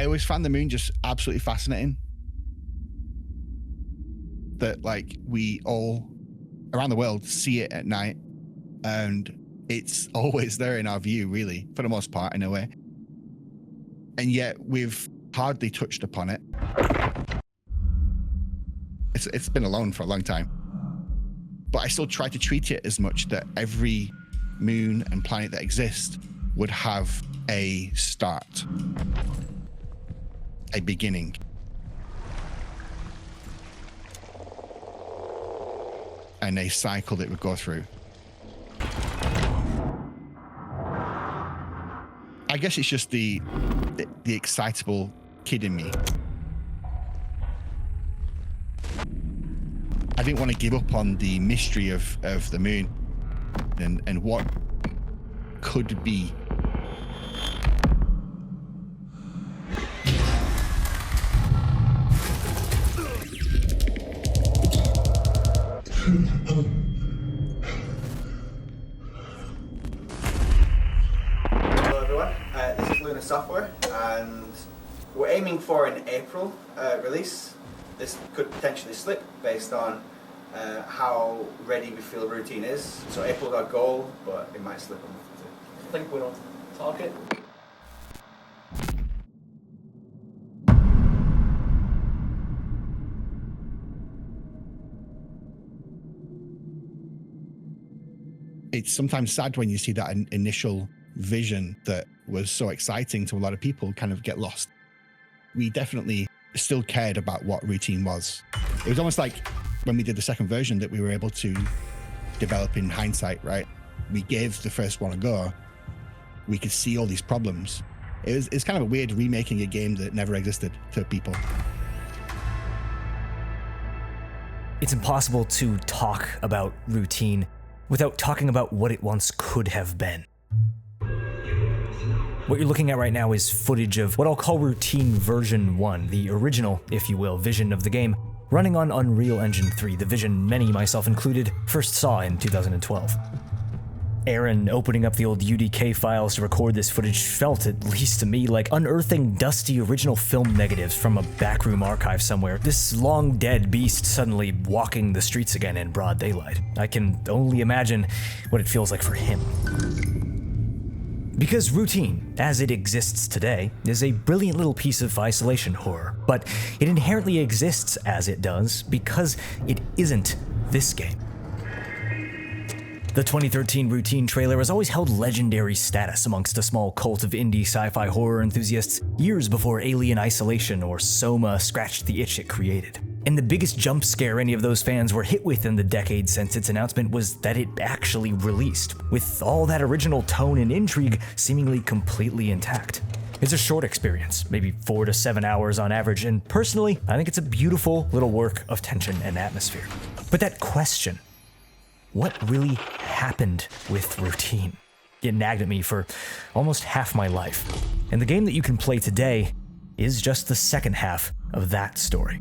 I always found the moon just absolutely fascinating. That like we all around the world see it at night, and it's always there in our view, really, for the most part, in a way. And yet we've hardly touched upon it. It's been alone for a long time. But I still try to treat it as much that every moon and planet that exists would have a start, a beginning. And a cycle that would go through. I guess it's just the excitable kid in me. I didn't want to give up on the mystery of the moon and what could be. Hello everyone, this is Lunar Software and we're aiming for an April release. This could potentially slip based on how ready we feel routine is. So April's our goal, but it might slip a month or two. I think we don't talk it. It's sometimes sad when you see that initial vision that was so exciting to a lot of people kind of get lost. We definitely still cared about what routine was. It was almost like when we did the second version that we were able to develop in hindsight, right? We gave the first one a go. We could see all these problems. It's kind of a weird remaking a game that never existed to people. It's impossible to talk about routine without talking about what it once could have been. What you're looking at right now is footage of what I'll call Routine version 1, the original, if you will, vision of the game, running on Unreal Engine 3, the vision many, myself included, first saw in 2012. Aaron opening up the old UDK files to record this footage felt, at least to me, like unearthing dusty original film negatives from a backroom archive somewhere, this long-dead beast suddenly walking the streets again in broad daylight. I can only imagine what it feels like for him. Because routine, as it exists today, is a brilliant little piece of isolation horror, but it inherently exists as it does because it isn't this game. The 2013 Routine trailer has always held legendary status amongst a small cult of indie sci-fi horror enthusiasts years before Alien Isolation or Soma scratched the itch it created. And the biggest jump scare any of those fans were hit with in the decade since its announcement was that it actually released, with all that original tone and intrigue seemingly completely intact. It's a short experience, maybe 4 to 7 hours on average, and personally, I think it's a beautiful little work of tension and atmosphere. But that question, what really happened with Routine? It nagged at me for almost half my life. And the game that you can play today is just the second half of that story.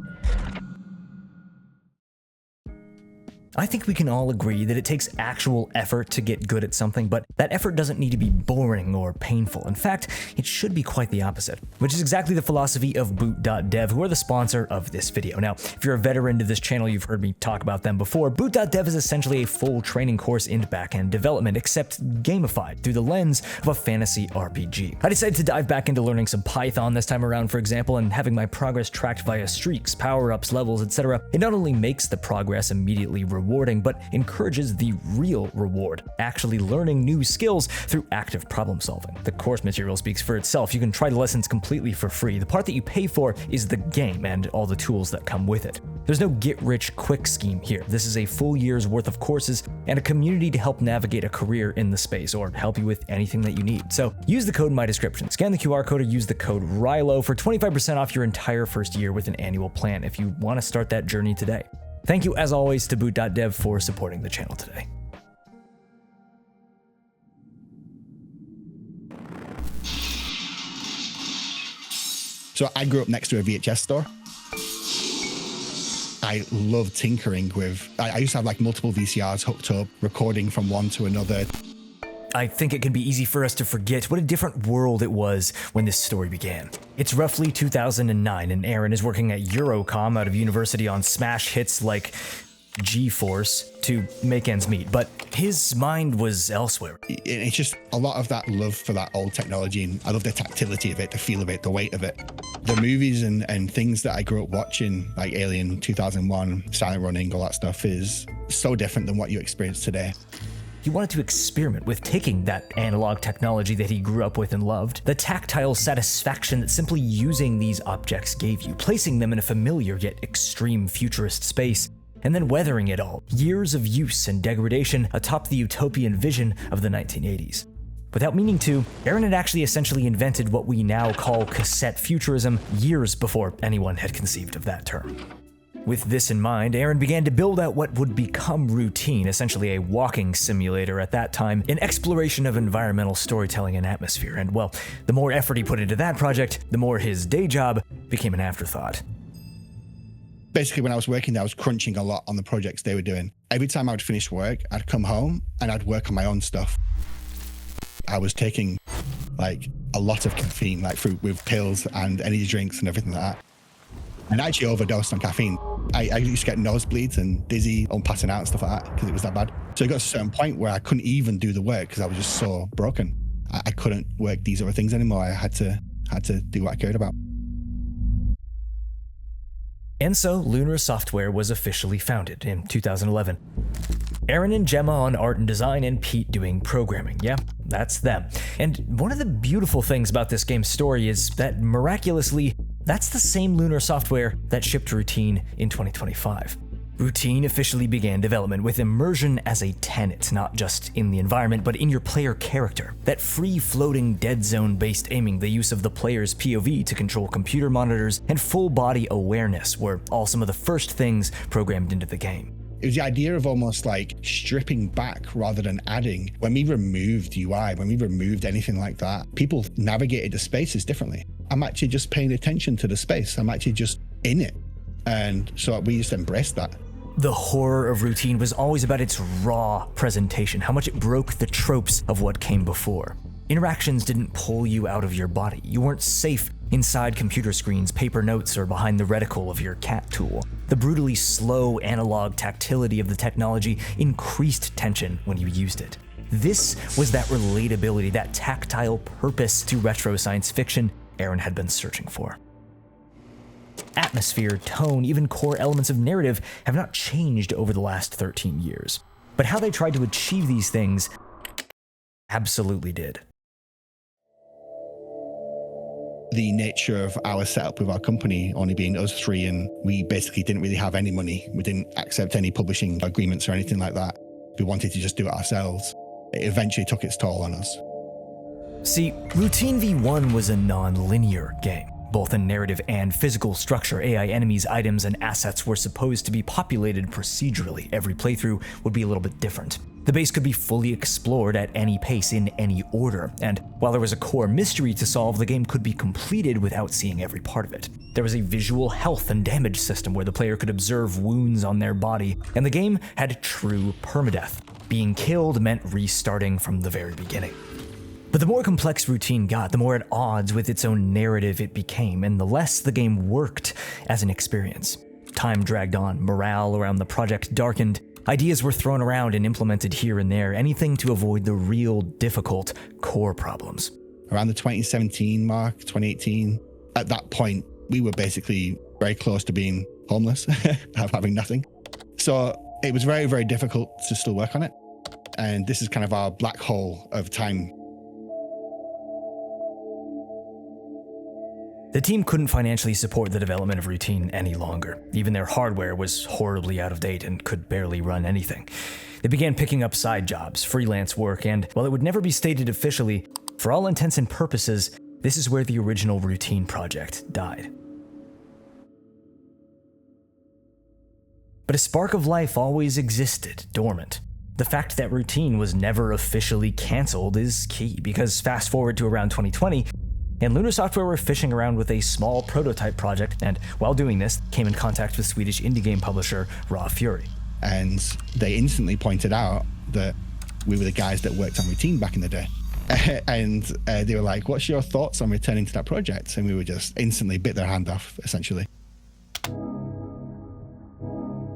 I think we can all agree that it takes actual effort to get good at something, but that effort doesn't need to be boring or painful. In fact, it should be quite the opposite, which is exactly the philosophy of Boot.dev, who are the sponsor of this video. Now, if you're a veteran to this channel, you've heard me talk about them before. Boot.dev is essentially a full training course in back-end development, except gamified through the lens of a fantasy RPG. I decided to dive back into learning some Python this time around, for example, and having my progress tracked via streaks, power-ups, levels, etc. It not only makes the progress immediately rewarding, but encourages the real reward, actually learning new skills through active problem solving. The course material speaks for itself. You can try the lessons completely for free. The part that you pay for is the game and all the tools that come with it. There's no get-rich-quick scheme here. This is a full year's worth of courses and a community to help navigate a career in the space or help you with anything that you need. So use the code in my description. Scan the QR code or use the code Riloe for 25% off your entire first year with an annual plan if you want to start that journey today. Thank you, as always, to Boot.dev for supporting the channel today. So I grew up next to a VHS store. I love tinkering with, I used to have like multiple VCRs hooked up, recording from one to another. I think it can be easy for us to forget what a different world it was when this story began. It's roughly 2009, and Aaron is working at Eurocom out of university on smash hits like G-Force to make ends meet, but his mind was elsewhere. It's just a lot of that love for that old technology, and I love the tactility of it, the feel of it, the weight of it. The movies and things that I grew up watching, like Alien 2001, Silent Running, all that stuff, is so different than what you experience today. He wanted to experiment with taking that analog technology that he grew up with and loved, the tactile satisfaction that simply using these objects gave you, placing them in a familiar yet extreme futurist space, and then weathering it all, years of use and degradation atop the utopian vision of the 1980s. Without meaning to, Aaron had actually essentially invented what we now call cassette futurism years before anyone had conceived of that term. With this in mind, Aaron began to build out what would become Routine, essentially a walking simulator at that time, an exploration of environmental storytelling and atmosphere. And well, the more effort he put into that project, the more his day job became an afterthought. Basically, when I was working there, I was crunching a lot on the projects they were doing. Every time I would finish work, I'd come home and I'd work on my own stuff. I was taking like a lot of caffeine, like fruit with pills and energy drinks and everything like that. And I actually overdosed on caffeine. I used to get nosebleeds and dizzy on passing out and stuff like that because it was that bad. So it got to a certain point where I couldn't even do the work because I was just so broken. I couldn't work these other things anymore. I had to do what I cared about. And so Lunar Software was officially founded in 2011. Aaron and Gemma on art and design, and Pete doing programming. Yeah, that's them. And one of the beautiful things about this game's story is that miraculously, that's the same Lunar Software that shipped Routine in 2025. Routine officially began development with immersion as a tenet, not just in the environment, but in your player character. That free-floating dead zone-based aiming, the use of the player's POV to control computer monitors, and full-body awareness were all some of the first things programmed into the game. It was the idea of almost like stripping back rather than adding. When we removed UI, when we removed anything like that, people navigated the spaces differently. I'm actually just paying attention to the space. I'm actually just in it. And so we just embraced that. The horror of Routine was always about its raw presentation, how much it broke the tropes of what came before. Interactions didn't pull you out of your body. You weren't safe inside computer screens, paper notes, or behind the reticle of your cat tool. The brutally slow analog tactility of the technology increased tension when you used it. This was that relatability, that tactile purpose to retro science fiction Aaron had been searching for. Atmosphere, tone, even core elements of narrative have not changed over the last 13 years. But how they tried to achieve these things absolutely did. The nature of our setup with our company only being us three, and we basically didn't really have any money. We didn't accept any publishing agreements or anything like that. We wanted to just do it ourselves. It eventually took its toll on us. See, Routine v1 was a non-linear game. Both in narrative and physical structure, AI enemies, items, and assets were supposed to be populated procedurally. Every playthrough would be a little bit different. The base could be fully explored at any pace in any order, and while there was a core mystery to solve, the game could be completed without seeing every part of it. There was a visual health and damage system where the player could observe wounds on their body, and the game had true permadeath. Being killed meant restarting from the very beginning. But the more complex Routine got, the more at odds with its own narrative it became, and the less the game worked as an experience. Time dragged on, morale around the project darkened, ideas were thrown around and implemented here and there, anything to avoid the real difficult core problems. Around the 2017 mark, 2018, at that point, we were basically very close to being homeless, having nothing. So it was very, very difficult to still work on it. And this is kind of our black hole of time. The team couldn't financially support the development of Routine any longer. Even their hardware was horribly out of date and could barely run anything. They began picking up side jobs, freelance work, and while it would never be stated officially, for all intents and purposes, this is where the original Routine project died. But a spark of life always existed, dormant. The fact that Routine was never officially canceled is key, because fast forward to around 2020, and Lunar Software were fishing around with a small prototype project, and while doing this, came in contact with Swedish indie game publisher Raw Fury. And they instantly pointed out that We were the guys that worked on Routine back in the day. And they were like, what's your thoughts on returning to that project? And we were just instantly bit their hand off, essentially.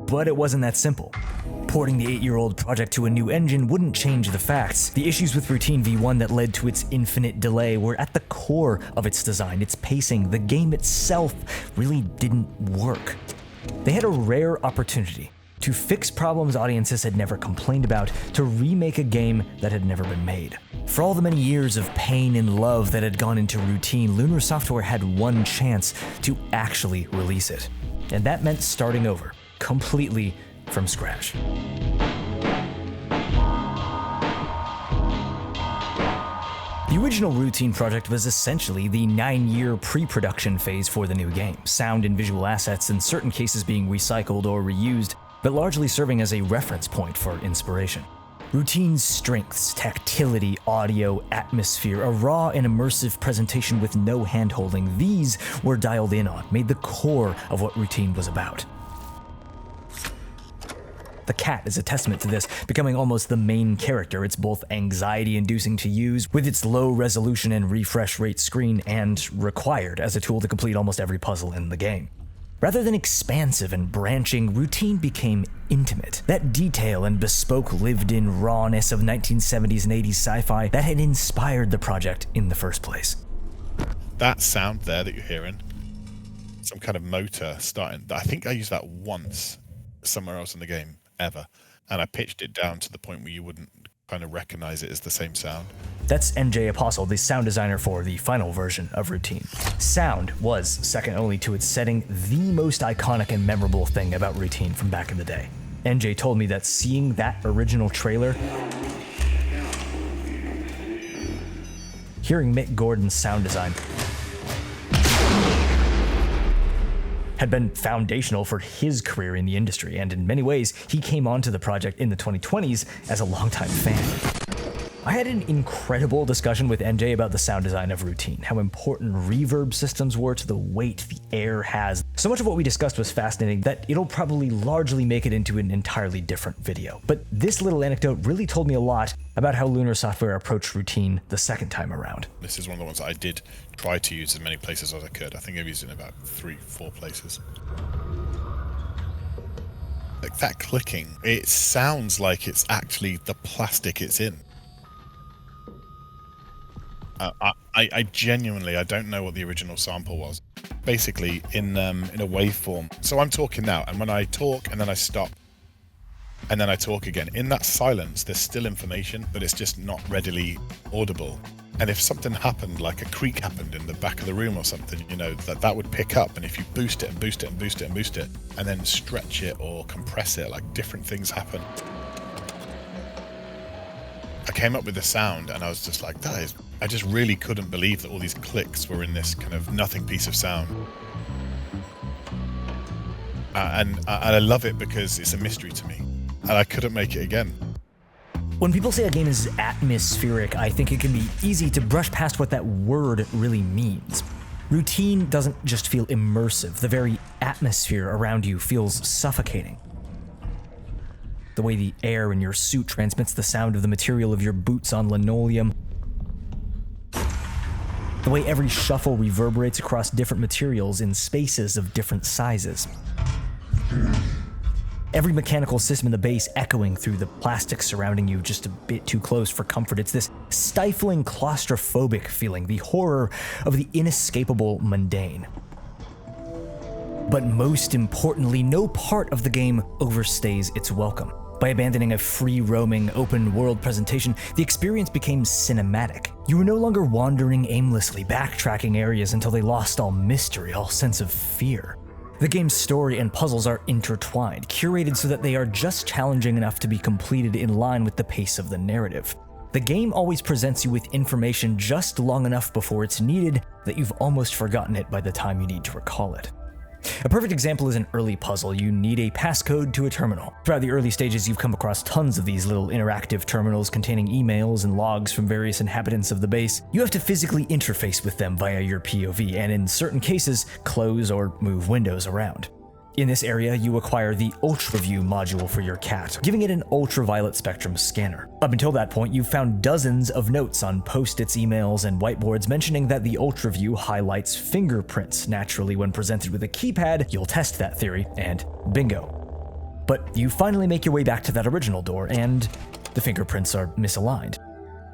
But it wasn't that simple. Porting the 8-year-old project to a new engine wouldn't change the facts. The issues with Routine v1 that led to its infinite delay were at the core of its design, its pacing. The game itself really didn't work. They had a rare opportunity to fix problems audiences had never complained about, to remake a game that had never been made. For all the many years of pain and love that had gone into Routine, Lunar Software had one chance to actually release it. And that meant starting over, completely from scratch. The original Routine project was essentially the 9-year pre-production phase for the new game, sound and visual assets in certain cases being recycled or reused, but largely serving as a reference point for inspiration. Routine's strengths, tactility, audio, atmosphere, a raw and immersive presentation with no hand-holding, these were dialed in on, made the core of what Routine was about. The cat is a testament to this, becoming almost the main character. It's both anxiety-inducing to use, with its low resolution and refresh rate screen, and required as a tool to complete almost every puzzle in the game. Rather than expansive and branching, Routine became intimate. That detail and bespoke lived-in rawness of 1970s and 80s sci-fi that had inspired the project in the first place. That sound there that you're hearing, some kind of motor starting, I think I used that once somewhere else in the game, ever, and I pitched it down to the point where you wouldn't kind of recognize it as the same sound. That's NJ Apostle, the sound designer for the final version of Routine. Sound was, second only to its setting, the most iconic and memorable thing about Routine from back in the day. NJ told me that seeing that original trailer, hearing Mick Gordon's sound design, had been foundational for his career in the industry, and in many ways, he came onto the project in the 2020s as a longtime fan. I had an incredible discussion with NJ about the sound design of Routine, how important reverb systems were to the weight the air has. So much of what we discussed was fascinating that it'll probably largely make it into an entirely different video. But this little anecdote really told me a lot about how Lunar Software approached Routine the second time around. This is one of the ones that I did try to use as many places as I could. I think I've used it in about 3-4 places. Like that clicking, it sounds like it's actually the plastic it's in. I genuinely, I don't know what the original sample was. Basically, in a waveform. So I'm talking now, and when I talk and then I stop, and then I talk again, in that silence, there's still information, but it's just not readily audible. And if something happened, like a creak happened in the back of the room or something, you know, that would pick up. And if you boost it and boost it and boost it and boost it, and then stretch it or compress it, like different things happen. I came up with the sound and I was just like, I just really couldn't believe that all these clicks were in this kind of nothing piece of sound. And I love it because it's a mystery to me. And I couldn't make it again. When people say a game is atmospheric, I think it can be easy to brush past what that word really means. Routine doesn't just feel immersive. The very atmosphere around you feels suffocating. The way the air in your suit transmits the sound of the material of your boots on linoleum. The way every shuffle reverberates across different materials in spaces of different sizes. Every mechanical system in the base echoing through the plastic surrounding you just a bit too close for comfort. It's this stifling, claustrophobic feeling, the horror of the inescapable mundane. But most importantly, no part of the game overstays its welcome. By abandoning a free-roaming, open-world presentation, the experience became cinematic. You were no longer wandering aimlessly, backtracking areas until they lost all mystery, all sense of fear. The game's story and puzzles are intertwined, curated so that they are just challenging enough to be completed in line with the pace of the narrative. The game always presents you with information just long enough before it's needed that you've almost forgotten it by the time you need to recall it. A perfect example is an early puzzle. You need a passcode to a terminal. Throughout the early stages, you've come across tons of these little interactive terminals containing emails and logs from various inhabitants of the base. You have to physically interface with them via your POV, and in certain cases, close or move windows around. In this area, you acquire the UltraView module for your cat, giving it an ultraviolet spectrum scanner. Up until that point, you've found dozens of notes on post-its, emails, and whiteboards mentioning that the UltraView highlights fingerprints. Naturally, when presented with a keypad, you'll test that theory, and bingo. But you finally make your way back to that original door, and the fingerprints are misaligned.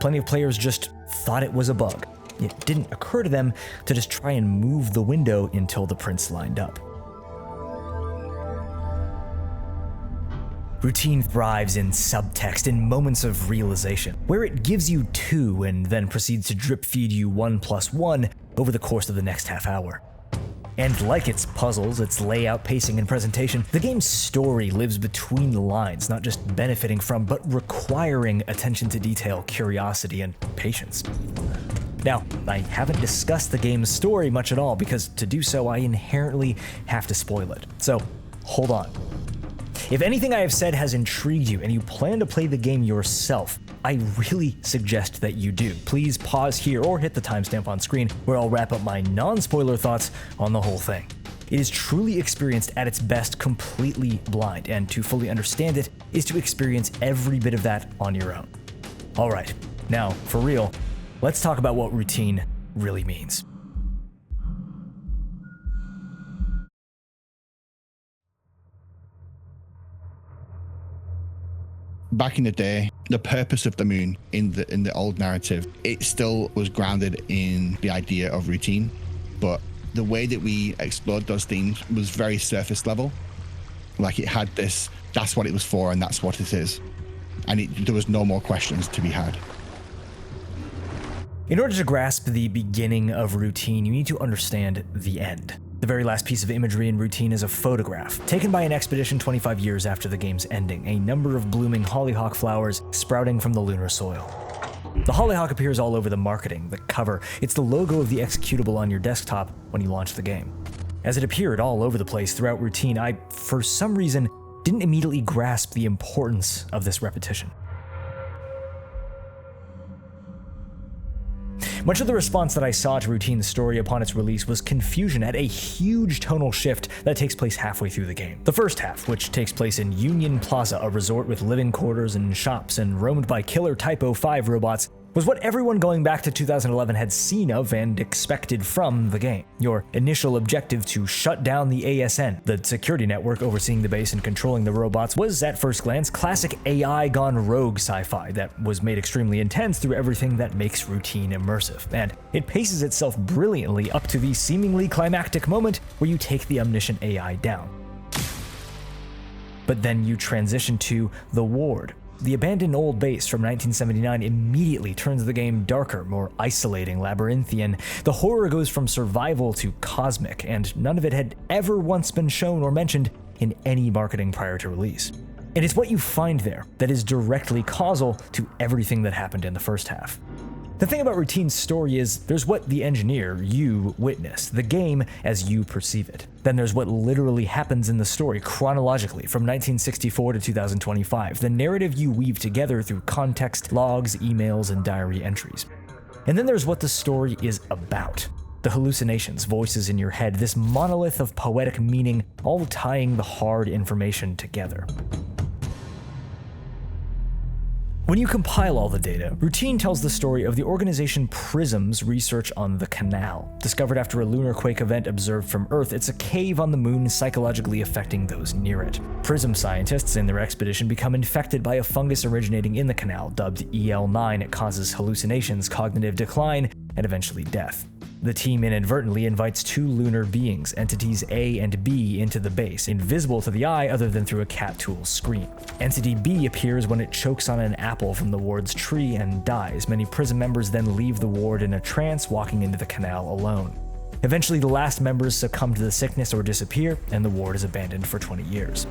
Plenty of players just thought it was a bug. It didn't occur to them to just try and move the window until the prints lined up. Routine thrives in subtext, in moments of realization, where it gives you 2 and then proceeds to drip feed you 1 + 1 over the course of the next half hour. And like its puzzles, its layout, pacing, and presentation, the game's story lives between the lines, not just benefiting from, but requiring attention to detail, curiosity, and patience. Now, I haven't discussed the game's story much at all, because to do so, I inherently have to spoil it. So, hold on. If anything I have said has intrigued you and you plan to play the game yourself, I really suggest that you do. Please pause here or hit the timestamp on screen where I'll wrap up my non-spoiler thoughts on the whole thing. It is truly experienced at its best completely blind, and to fully understand it is to experience every bit of that on your own. Alright, now, for real, let's talk about what routine really means. Back in the day, the purpose of the moon in the old narrative, it still was grounded in the idea of routine, but the way that we explored those themes was very surface level. Like it had this, that's what it was for and that's what it is. And there was no more questions to be had. In order to grasp the beginning of routine, you need to understand the end. The very last piece of imagery in routine is a photograph, taken by an expedition 25 years after the game's ending, a number of blooming hollyhock flowers sprouting from the lunar soil. The hollyhock appears all over the marketing, the cover. It's the logo of the executable on your desktop when you launch the game. As it appeared all over the place throughout routine, I, for some reason, didn't immediately grasp the importance of this repetition. Much of the response that I saw to Routine's story upon its release was confusion at a huge tonal shift that takes place halfway through the game. The first half, which takes place in Union Plaza, a resort with living quarters and shops and roamed by killer Typo 5 robots, was what everyone going back to 2011 had seen of and expected from the game. Your initial objective to shut down the ASN, the security network overseeing the base and controlling the robots, was at first glance classic AI gone rogue sci-fi that was made extremely intense through everything that makes routine immersive. And it paces itself brilliantly up to the seemingly climactic moment where you take the omniscient AI down. But then you transition to The Ward. The abandoned old base from 1979 immediately turns the game darker, more isolating, labyrinthian. The horror goes from survival to cosmic, and none of it had ever once been shown or mentioned in any marketing prior to release. And it's what you find there that is directly causal to everything that happened in the first half. The thing about Routine's story is there's what the engineer, you, witness, the game as you perceive it. Then there's what literally happens in the story chronologically from 1964 to 2025, the narrative you weave together through context, logs, emails, and diary entries. And then there's what the story is about. The hallucinations, voices in your head, this monolith of poetic meaning, all tying the hard information together. When you compile all the data, Routine tells the story of the organization Prism's research on the canal. Discovered after a lunar quake event observed from Earth, it's a cave on the moon psychologically affecting those near it. Prism scientists in their expedition become infected by a fungus originating in the canal, dubbed EL9. It causes hallucinations, cognitive decline, and eventually death. The team inadvertently invites 2 lunar beings, entities A and B, into the base, invisible to the eye other than through a cat tool screen. Entity B appears when it chokes on an apple from the ward's tree and dies. Many Prism members then leave the ward in a trance, walking into the canal alone. Eventually, the last members succumb to the sickness or disappear, and the ward is abandoned for 20 years.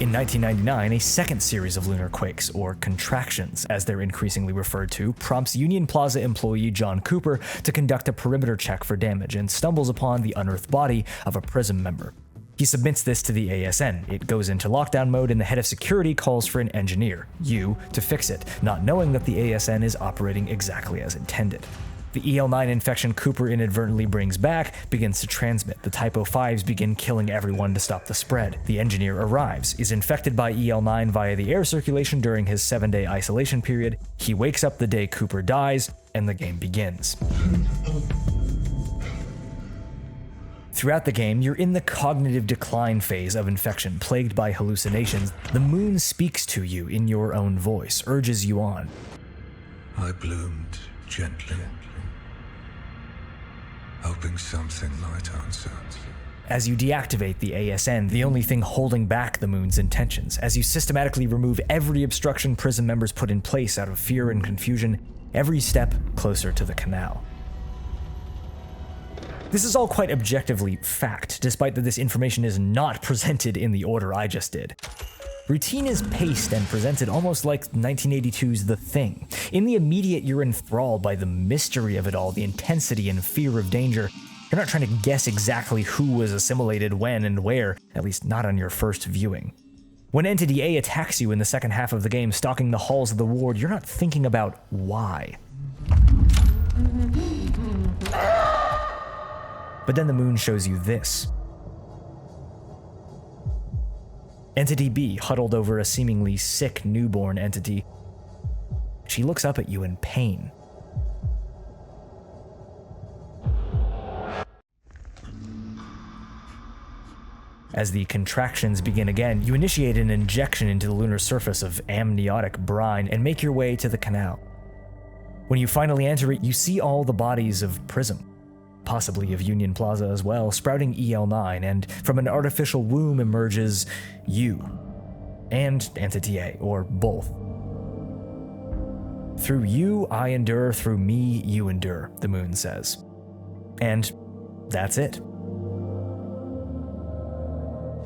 In 1999, a second series of lunar quakes, or contractions as they're increasingly referred to, prompts Union Plaza employee John Cooper to conduct a perimeter check for damage and stumbles upon the unearthed body of a Prism member. He submits this to the ASN. It goes into lockdown mode and the head of security calls for an engineer, you, to fix it, not knowing that the ASN is operating exactly as intended. The EL9 infection Cooper inadvertently brings back begins to transmit. The Typo 5s begin killing everyone to stop the spread. The engineer arrives, is infected by EL9 via the air circulation during his 7-day isolation period. He wakes up the day Cooper dies, and the game begins. Throughout the game, you're in the cognitive decline phase of infection, plagued by hallucinations. The moon speaks to you in your own voice, urges you on. I bloomed gently, hoping something might answer. As you deactivate the ASN, the only thing holding back the moon's intentions, as you systematically remove every obstruction Prism members put in place out of fear and confusion, every step closer to the canal. This is all quite objectively fact, despite that this information is not presented in the order I just did. Routine is paced and presented almost like 1982's The Thing. In the immediate, you're enthralled by the mystery of it all, the intensity and fear of danger. You're not trying to guess exactly who was assimilated when and where, at least not on your first viewing. When Entity A attacks you in the second half of the game, stalking the halls of the ward, you're not thinking about why. But then the moon shows you this. Entity B, huddled over a seemingly sick newborn entity. She looks up at you in pain. As the contractions begin again, you initiate an injection into the lunar surface of amniotic brine and make your way to the canal. When you finally enter it, you see all the bodies of Prism, possibly of Union Plaza as well, sprouting EL9, and from an artificial womb emerges you and Entity A, or both. Through you, I endure. Through me, you endure, the moon says. And that's it.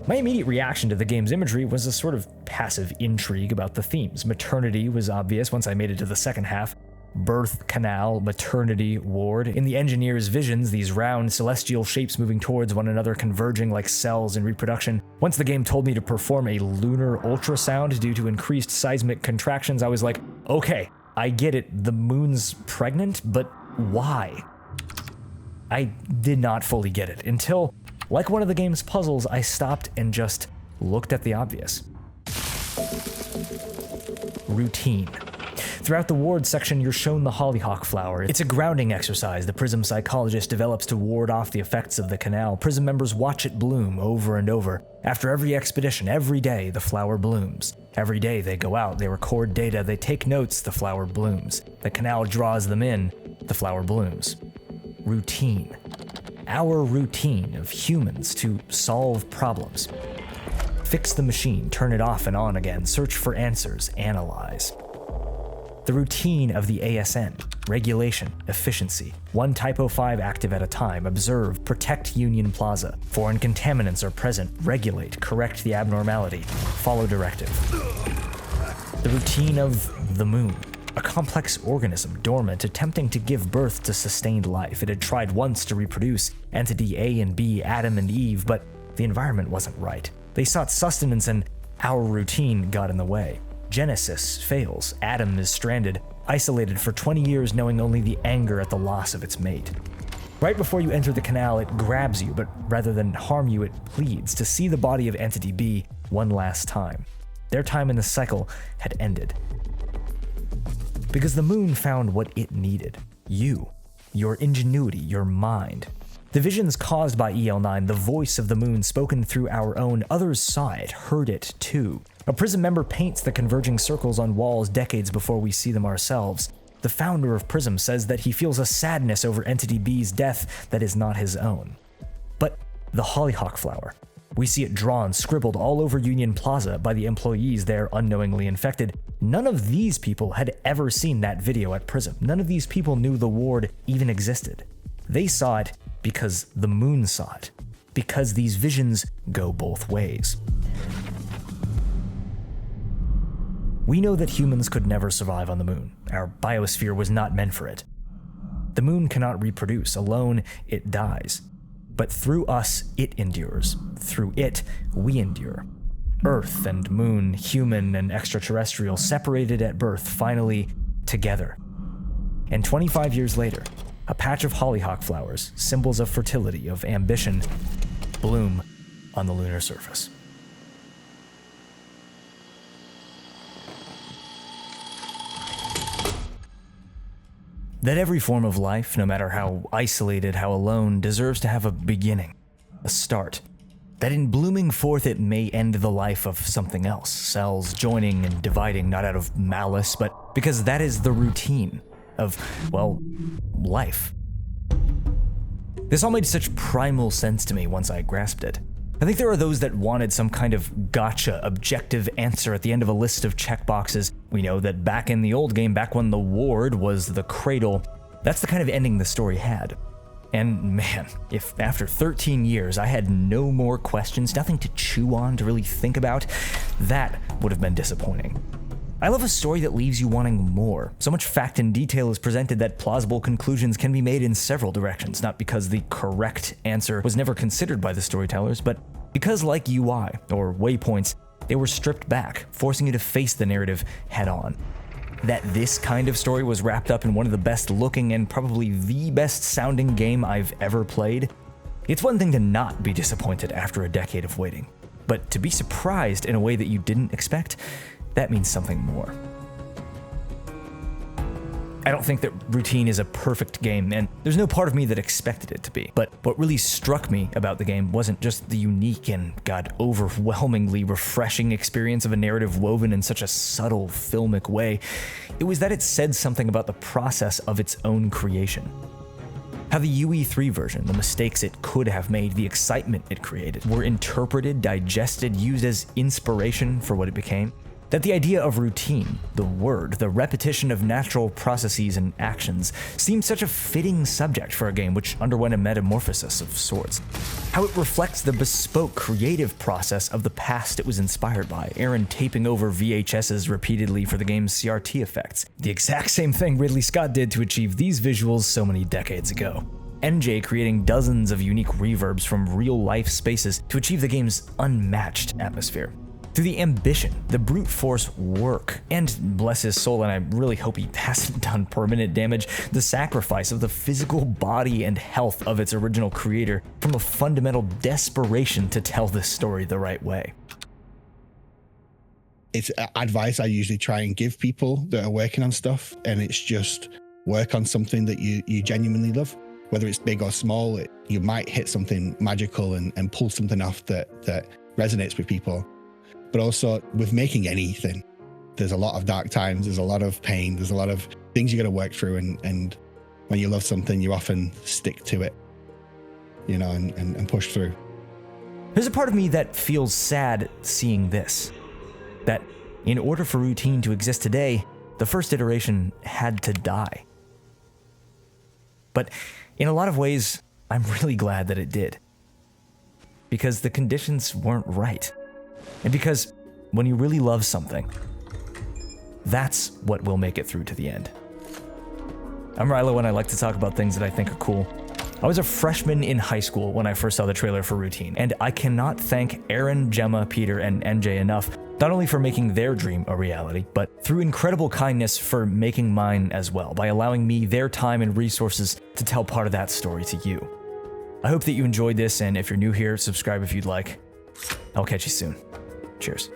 My immediate reaction to the game's imagery was a sort of passive intrigue about the themes. Maternity was obvious once I made it to the second half. Birth, canal, maternity, ward. In the engineer's visions, these round celestial shapes moving towards one another, converging like cells in reproduction. Once the game told me to perform a lunar ultrasound due to increased seismic contractions, I was like, okay, I get it, the moon's pregnant, but why? I did not fully get it until, like one of the game's puzzles, I stopped and just looked at the obvious. Routine. Throughout the ward section, you're shown the hollyhock flower. It's a grounding exercise the Prism psychologist develops to ward off the effects of the canal. Prism members watch it bloom over and over. After every expedition, every day, the flower blooms. Every day they go out, they record data, they take notes, the flower blooms. The canal draws them in, the flower blooms. Routine. Our routine of humans to solve problems. Fix the machine, turn it off and on again, search for answers, analyze. The routine of the ASN, regulation, efficiency, one Typo 5 active at a time, observe, protect Union Plaza. Foreign contaminants are present, regulate, correct the abnormality, follow directive. The routine of the moon, a complex organism dormant, attempting to give birth to sustained life. It had tried once to reproduce Entity A and B, Adam and Eve, but the environment wasn't right. They sought sustenance and our routine got in the way. Genesis fails. Adam is stranded, isolated for 20 years, knowing only the anger at the loss of its mate. Right before you enter the canal, it grabs you, but rather than harm you, it pleads to see the body of Entity B one last time. Their time in the cycle had ended. Because the moon found what it needed. You. Your ingenuity, your mind. The visions caused by EL9, the voice of the moon spoken through our own, others saw it, heard it too. A Prism member paints the converging circles on walls decades before we see them ourselves. The founder of Prism says that he feels a sadness over Entity B's death that is not his own. But the hollyhock flower, we see it drawn, scribbled all over Union Plaza by the employees there unknowingly infected. None of these people had ever seen that video at Prism. None of these people knew the ward even existed. They saw it because the moon saw it. Because these visions go both ways. We know that humans could never survive on the moon. Our biosphere was not meant for it. The moon cannot reproduce. Alone, it dies. But through us, it endures. Through it, we endure. Earth and moon, human and extraterrestrial, separated at birth, finally together. And 25 years later, A patch of hollyhock flowers, symbols of fertility, of ambition, bloom on the lunar surface. That every form of life, no matter how isolated, how alone, deserves to have a beginning, a start. That in blooming forth it may end the life of something else, cells joining and dividing not out of malice, but because that is the routine of, well, life. This all made such primal sense to me once I grasped it. I think there are those that wanted some kind of gotcha, objective answer at the end of a list of checkboxes. We know that back in the old game, back when the ward was the cradle, that's the kind of ending the story had. And man, if after 13 years I had no more questions, nothing to chew on, to really think about, that would have been disappointing. I love a story that leaves you wanting more. So much fact and detail is presented that plausible conclusions can be made in several directions, not because the correct answer was never considered by the storytellers, but because, like UI or waypoints, they were stripped back, forcing you to face the narrative head on. That this kind of story was wrapped up in one of the best looking and probably the best sounding game I've ever played. It's one thing to not be disappointed after a decade of waiting, but to be surprised in a way that you didn't expect, that means something more. I don't think that Routine is a perfect game, and there's no part of me that expected it to be. But what really struck me about the game wasn't just the unique and, overwhelmingly refreshing experience of a narrative woven in such a subtle, filmic way. It was that it said something about the process of its own creation. How the UE3 version, the mistakes it could have made, the excitement it created, were interpreted, digested, used as inspiration for what it became. That the idea of routine, the word, the repetition of natural processes and actions, seemed such a fitting subject for a game which underwent a metamorphosis of sorts. How it reflects the bespoke creative process of the past it was inspired by, Aaron taping over VHSs repeatedly for the game's CRT effects, the exact same thing Ridley Scott did to achieve these visuals so many decades ago. MJ creating dozens of unique reverbs from real-life spaces to achieve the game's unmatched atmosphere. Through the ambition, the brute force work, and bless his soul, and I really hope he hasn't done permanent damage, the sacrifice of the physical body and health of its original creator from a fundamental desperation to tell this story the right way. It's advice I usually try and give people that are working on stuff, and it's just work on something that you genuinely love. Whether it's big or small, you might hit something magical and pull something off that resonates with people. But also with making anything, there's a lot of dark times, there's a lot of pain, there's a lot of things you got to work through. And when you love something, you often stick to it, and push through. There's a part of me that feels sad seeing this. That in order for Routine to exist today, the first iteration had to die. But in a lot of ways, I'm really glad that it did. Because the conditions weren't right. And because when you really love something, that's what will make it through to the end. I'm Riloe, and I like to talk about things that I think are cool. I was a freshman in high school when I first saw the trailer for Routine, and I cannot thank Aaron, Gemma, Peter, and MJ enough, not only for making their dream a reality, but through incredible kindness for making mine as well, by allowing me their time and resources to tell part of that story to you. I hope that you enjoyed this, and if you're new here, subscribe if you'd like. I'll catch you soon. Cheers.